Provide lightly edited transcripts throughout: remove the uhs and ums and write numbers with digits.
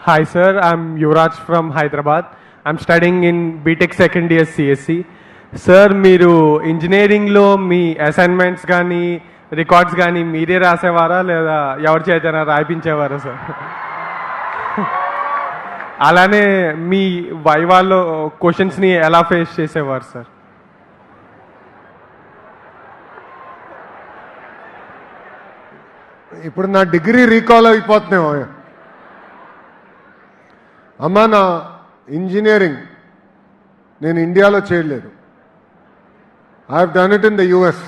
Hi sir, I'm Yuvraj from Hyderabad. I'm studying in BTech second year CSC. Sir మీరు ఇంజనీరింగ్లో మీ assignments కానీ records కానీ మీరే రాసేవారా లేదా ఎవరి చేతనా రాయిపించేవారా సార్? అలానే మీ వైవాల్లో క్వశ్చన్స్ని ఎలా ఫేస్ చేసేవారు సార్? ఇప్పుడు నా డిగ్రీ రీకాల్ అయిపోతున్నాం. అమ్మా, నా ఇంజనీరింగ్ నేను ఇండియాలో చేయలేదు. I have done it in the US.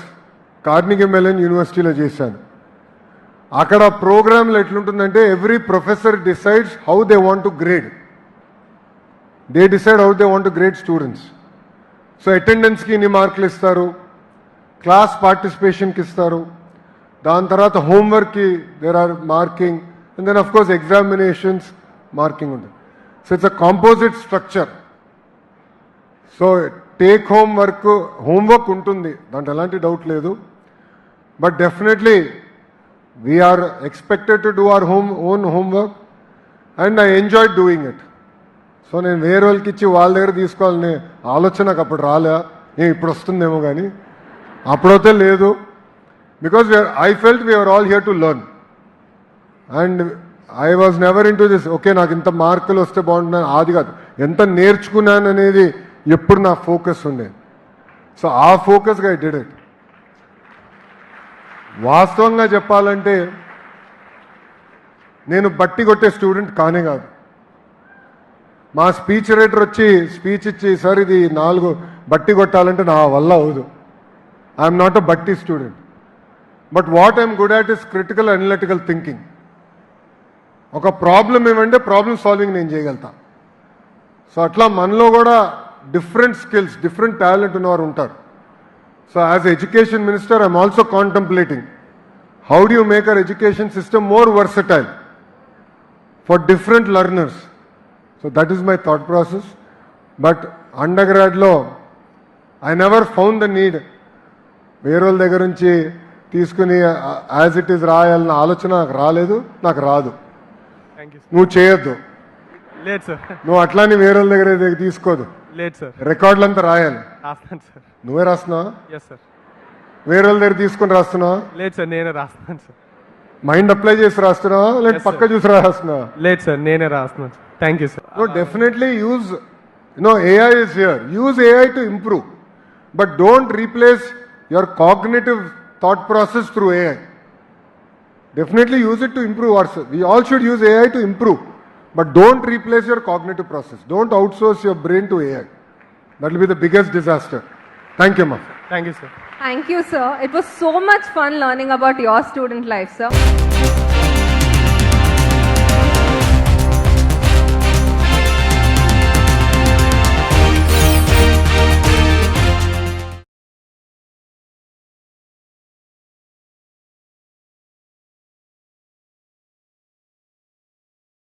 Carnegie Mellon యూనివర్సిటీలో చేశాను. అక్కడ ప్రోగ్రాంలు ఎట్లుంటుందంటే every professor decides how they want to grade. They decide how they want to grade students. So అటెండెన్స్కి ఇన్ని మార్కులు ఇస్తారు, క్లాస్ పార్టిసిపేషన్కి ఇస్తారు, దాని తర్వాత హోంవర్క్కి there are marking, and then of course examinations marking ఉంటుంది. So it's a composite structure. So take homework ఉంటుంది, దాంట్లో ఎలాంటి డౌట్ లేదు. But definitely we are expected to do our own homework and I enjoy doing it. So నేను వేరే వాళ్ళకి ఇచ్చి వాళ్ళ దగ్గర తీసుకోవాలనే ఆలోచన నాకు అప్పుడు రాలే. నేను ఇప్పుడు వస్తుందేమో కానీ అప్పుడైతే లేదు. Because I felt we're all here to learn and I was never into this okay నాకు ఇంత మార్కులు వస్తే బాగుంటున్నాను, అది కాదు, ఎంత నేర్చుకున్నాను అనేది ఎప్పుడు నా ఫోకస్ ఉండేది. సో ఆ ఫోకస్గా ఐ డిడ్ ఇట్. వాస్తవంగా చెప్పాలంటే నేను బట్టి కొట్టే స్టూడెంట్ కానే కాదు. మా స్పీచ్ రైటర్ వచ్చి స్పీచ్ ఇచ్చి సార్ ఇది 4 బట్టి కొట్టాలంటే నా వల్ల అవదు. ఐఎమ్ నాట్ అ బట్టి student. But what I'm good at is critical analytical thinking. ఒక ప్రాబ్లం ఏమంటే ప్రాబ్లమ్ సాల్వింగ్ నేను చేయగలుగుతా. సో అట్లా మనలో కూడా డిఫరెంట్ స్కిల్స్, డిఫరెంట్ టాలెంట్ ఉన్నవారు ఉంటారు. So as education minister I'm also contemplating how do you make our education system more versatile for different learners. So that is my thought process. But అండర్ గ్రాడ్లో I never found the need వేరే వాళ్ళ దగ్గర నుంచి తీసుకుని as it is రాయాలన్న ఆలోచన నాకు రాలేదు, నాకు రాదు. నువ్వు చేయొద్దు. లేదు సార్. నువ్వు అట్లానే వేరే వాళ్ళ దగ్గర తీసుకోదు. లేదు సార్. రికార్డులు అంతా రాయాలి. రాస్తాను సార్. నువ్వే రాస్తున్నావా? Yes sir. వేరే వాళ్ళ దగ్గర తీసుకొని రాస్తున్నావా? లేదు సార్, నేనే రాస్తున్నాను సార్. మైండ్ అప్లై చేసి రాస్తున్నావా లేక పక్క చూసి రాస్తున్నావా? లేదు సార్, నేనే రాస్తున్నాను. Thank you sir. No, definitely use, AI is here. Use AI to improve. But don't replace your cognitive thought process through AI. Definitely use it to improve ourselves. We all should use AI to improve. But don't replace your cognitive process. Don't outsource your brain to AI. That will be the biggest disaster. Thank you, ma'am. Thank you, sir. Thank you, sir. It was so much fun learning about your student life, sir.